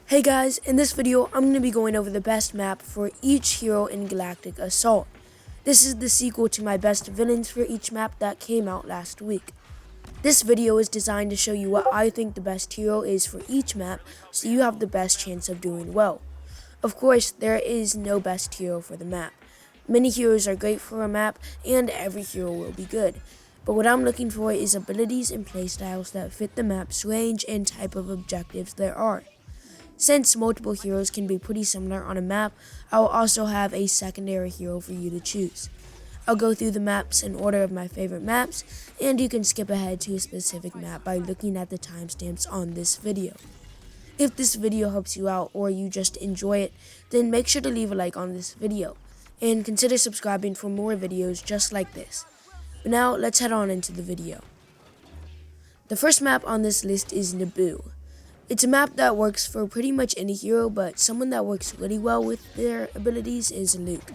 Hey guys, in this video I'm going to be going over the best map for each hero in Galactic Assault. This is the sequel to my best villains for each map that came out last week. This video is designed to show you what I think the best hero is for each map, so you have the best chance of doing well. Of course, there is no best hero for the map. Many heroes are great for a map, and every hero will be good. But what I'm looking for is abilities and playstyles that fit the map's range and type of objectives there are. Since multiple heroes can be pretty similar on a map, I will also have a secondary hero for you to choose. I'll go through the maps in order of my favorite maps, and you can skip ahead to a specific map by looking at the timestamps on this video. If this video helps you out or you just enjoy it, then make sure to leave a like on this video, and consider subscribing for more videos just like this. But now, let's head on into the video. The first map on this list is Naboo. It's a map that works for pretty much any hero, but someone that works really well with their abilities is Luke.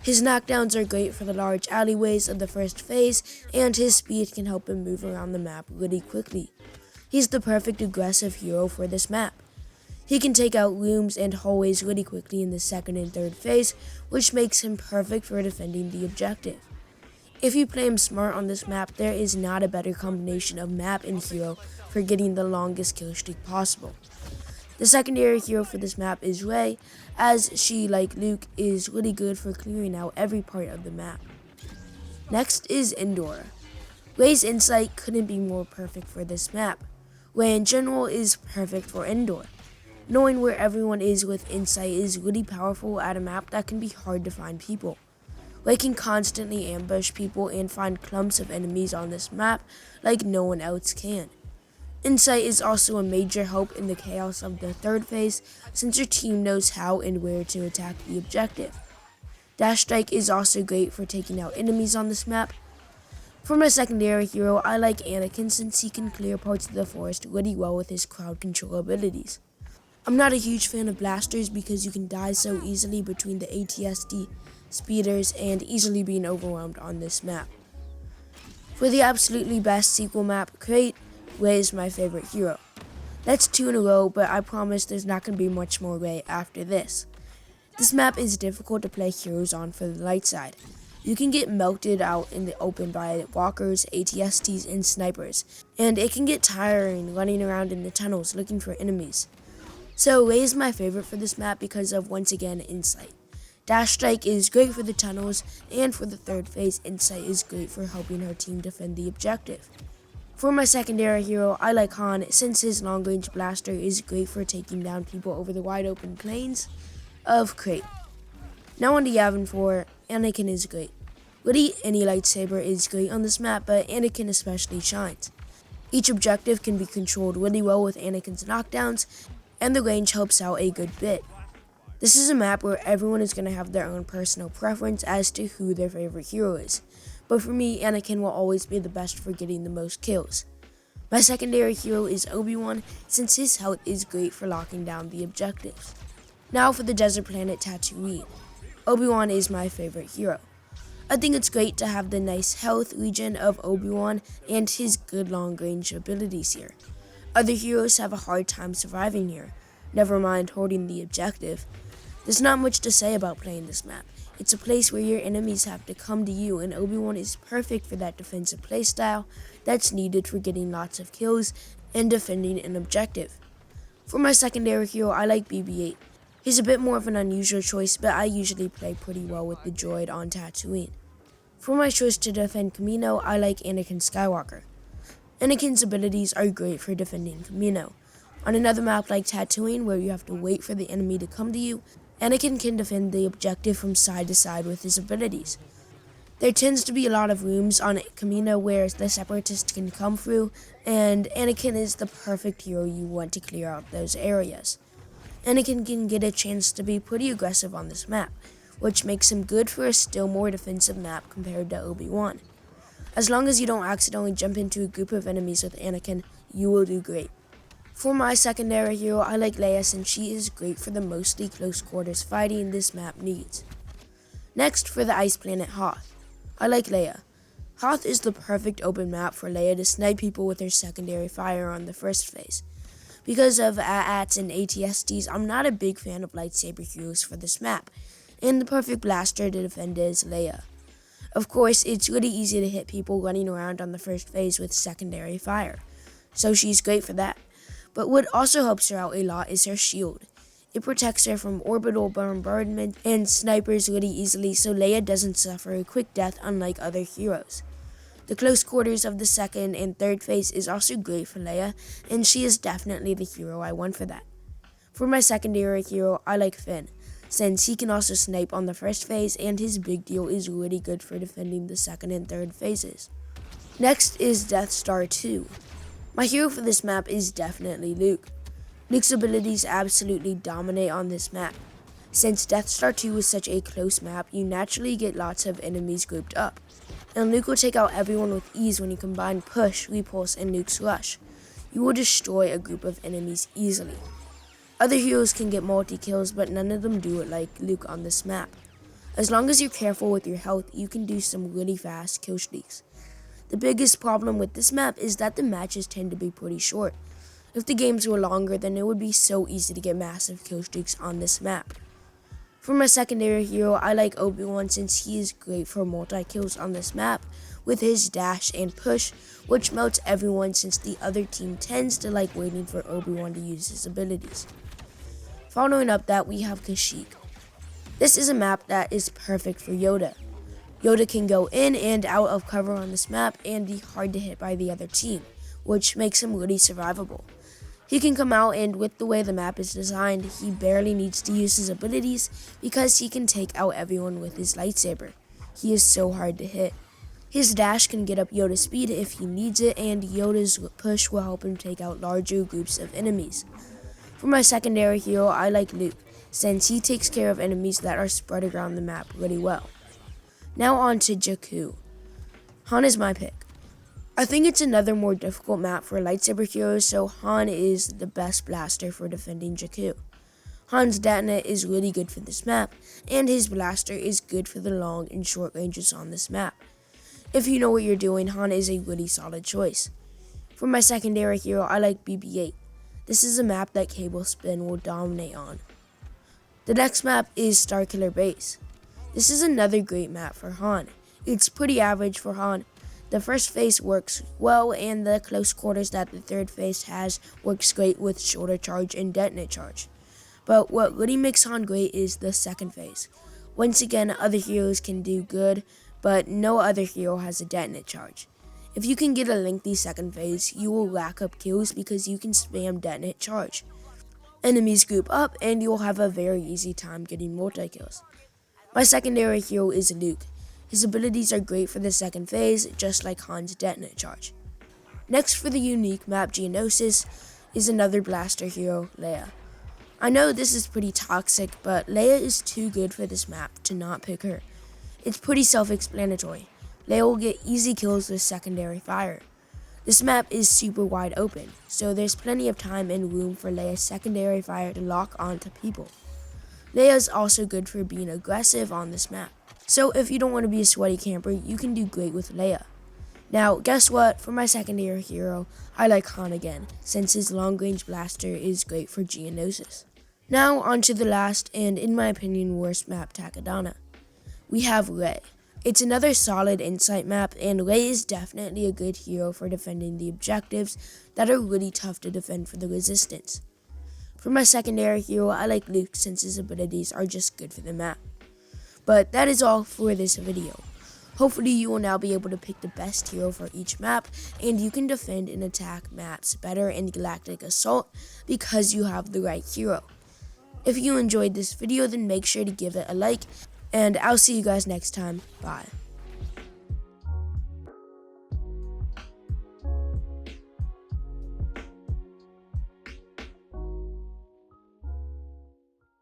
His knockdowns are great for the large alleyways of the first phase, and his speed can help him move around the map really quickly. He's the perfect aggressive hero for this map. He can take out rooms and hallways really quickly in the second and third phase, which makes him perfect for defending the objective. If you play him smart on this map, there is not a better combination of map and hero for getting the longest kill streak possible. The secondary hero for this map is Rey, as she, like Luke, is really good for clearing out every part of the map. Next is Endor. Rey's insight couldn't be more perfect for this map. Rey in general is perfect for Endor. Knowing where everyone is with insight is really powerful at a map that can be hard to find people. Rey can constantly ambush people and find clumps of enemies on this map like no one else can. Insight is also a major help in the chaos of the third phase, since your team knows how and where to attack the objective. Dash Strike is also great for taking out enemies on this map. For my secondary hero, I like Anakin since he can clear parts of the forest really well with his crowd control abilities. I'm not a huge fan of blasters because you can die so easily between the ATSD speeders and easily being overwhelmed on this map. For the absolutely best sequel map, Crait, Rey is my favorite hero. That's 2 in a row, but I promise there's not going to be much more Rey after this. This map is difficult to play heroes on for the light side. You can get melted out in the open by walkers, ATSTs, and snipers, and it can get tiring running around in the tunnels looking for enemies. So Rey is my favorite for this map because of, once again, insight. Dash Strike is great for the tunnels, and for the third phase, Insight is great for helping her team defend the objective. For my secondary hero, I like Han since his long-range blaster is great for taking down people over the wide-open plains of Crait. Now on to Yavin for Anakin is great. Really, any lightsaber is great on this map, but Anakin especially shines. Each objective can be controlled really well with Anakin's knockdowns, and the range helps out a good bit. This is a map where everyone is going to have their own personal preference as to who their favorite hero is, but for me, Anakin will always be the best for getting the most kills. My secondary hero is Obi-Wan, since his health is great for locking down the objectives. Now for the desert planet Tatooine. Obi-Wan is my favorite hero. I think it's great to have the nice health regen of Obi-Wan and his good long-range abilities here. Other heroes have a hard time surviving here, never mind holding the objective. There's not much to say about playing this map. It's a place where your enemies have to come to you, and Obi-Wan is perfect for that defensive playstyle that's needed for getting lots of kills and defending an objective. For my secondary hero, I like BB-8. He's a bit more of an unusual choice, but I usually play pretty well with the droid on Tatooine. For my choice to defend Kamino, I like Anakin Skywalker. Anakin's abilities are great for defending Kamino. On another map like Tatooine, where you have to wait for the enemy to come to you, Anakin can defend the objective from side to side with his abilities. There tends to be a lot of rooms on Kamino where the Separatists can come through, and Anakin is the perfect hero you want to clear out those areas. Anakin can get a chance to be pretty aggressive on this map, which makes him good for a still more defensive map compared to Obi-Wan. As long as you don't accidentally jump into a group of enemies with Anakin, you will do great. For my secondary hero, I like Leia since she is great for the mostly close quarters fighting this map needs. Next, for the ice planet Hoth. I like Leia. Hoth is the perfect open map for Leia to snipe people with her secondary fire on the first phase. Because of AATs and ATSTs, I'm not a big fan of lightsaber heroes for this map, and the perfect blaster to defend is Leia. Of course, it's really easy to hit people running around on the first phase with secondary fire, so she's great for that. But what also helps her out a lot is her shield. It protects her from orbital bombardment and snipers really easily, so Leia doesn't suffer a quick death unlike other heroes. The close quarters of the second and third phase is also great for Leia, and she is definitely the hero I want for that. For my secondary hero, I like Finn, since he can also snipe on the first phase, and his big deal is really good for defending the second and third phases. Next is Death Star 2. My hero for this map is definitely Luke. Luke's abilities absolutely dominate on this map. Since Death Star 2 is such a close map, you naturally get lots of enemies grouped up, and Luke will take out everyone with ease when you combine Push, Repulse, and Luke's Rush. You will destroy a group of enemies easily. Other heroes can get multi-kills, but none of them do it like Luke on this map. As long as you're careful with your health, you can do some really fast kill streaks. The biggest problem with this map is that the matches tend to be pretty short. If the games were longer, then it would be so easy to get massive kill streaks on this map. For my secondary hero, I like Obi-Wan since he is great for multi-kills on this map with his dash and push, which melts everyone since the other team tends to like waiting for Obi-Wan to use his abilities. Following up that, we have Kashyyyk. This is a map that is perfect for Yoda. Yoda can go in and out of cover on this map and be hard to hit by the other team, which makes him really survivable. He can come out, and with the way the map is designed, he barely needs to use his abilities because he can take out everyone with his lightsaber. He is so hard to hit. His dash can get up Yoda's speed if he needs it, and Yoda's push will help him take out larger groups of enemies. For my secondary hero, I like Luke, since he takes care of enemies that are spread around the map really well. Now on to Jakku. Han is my pick. I think it's another more difficult map for lightsaber heroes, so Han is the best blaster for defending Jakku. Han's detonate is really good for this map, and his blaster is good for the long and short ranges on this map. If you know what you're doing, Han is a really solid choice. For my secondary hero, I like BB-8. This is a map that Cable Spin will dominate on. The next map is Starkiller Base. This is another great map for Han. It's pretty average for Han. The first phase works well, and the close quarters that the third phase has works great with shoulder charge and detonate charge. But what really makes Han great is the second phase. Once again, other heroes can do good, but no other hero has a detonate charge. If you can get a lengthy second phase, you will rack up kills because you can spam detonate charge. Enemies group up, and you'll have a very easy time getting multi-kills. My secondary hero is Luke. His abilities are great for the second phase, just like Han's detonate charge. Next for the unique map Geonosis is another blaster hero, Leia. I know this is pretty toxic, but Leia is too good for this map to not pick her. It's pretty self-explanatory. Leia will get easy kills with secondary fire. This map is super wide open, so there's plenty of time and room for Leia's secondary fire to lock onto people. Leia is also good for being aggressive on this map. So if you don't want to be a sweaty camper, you can do great with Leia. Now, guess what? For my secondary hero, I like Han again, since his long-range blaster is great for Geonosis. Now, on to the last, and in my opinion, worst map, Takodana. We have Rey. It's another solid insight map, and Rey is definitely a good hero for defending the objectives that are really tough to defend for the Resistance. For my secondary hero, I like Luke since his abilities are just good for the map. But that is all for this video. Hopefully you will now be able to pick the best hero for each map, and you can defend and attack maps better in Galactic Assault because you have the right hero. If you enjoyed this video, then make sure to give it a like, and I'll see you guys next time. Bye.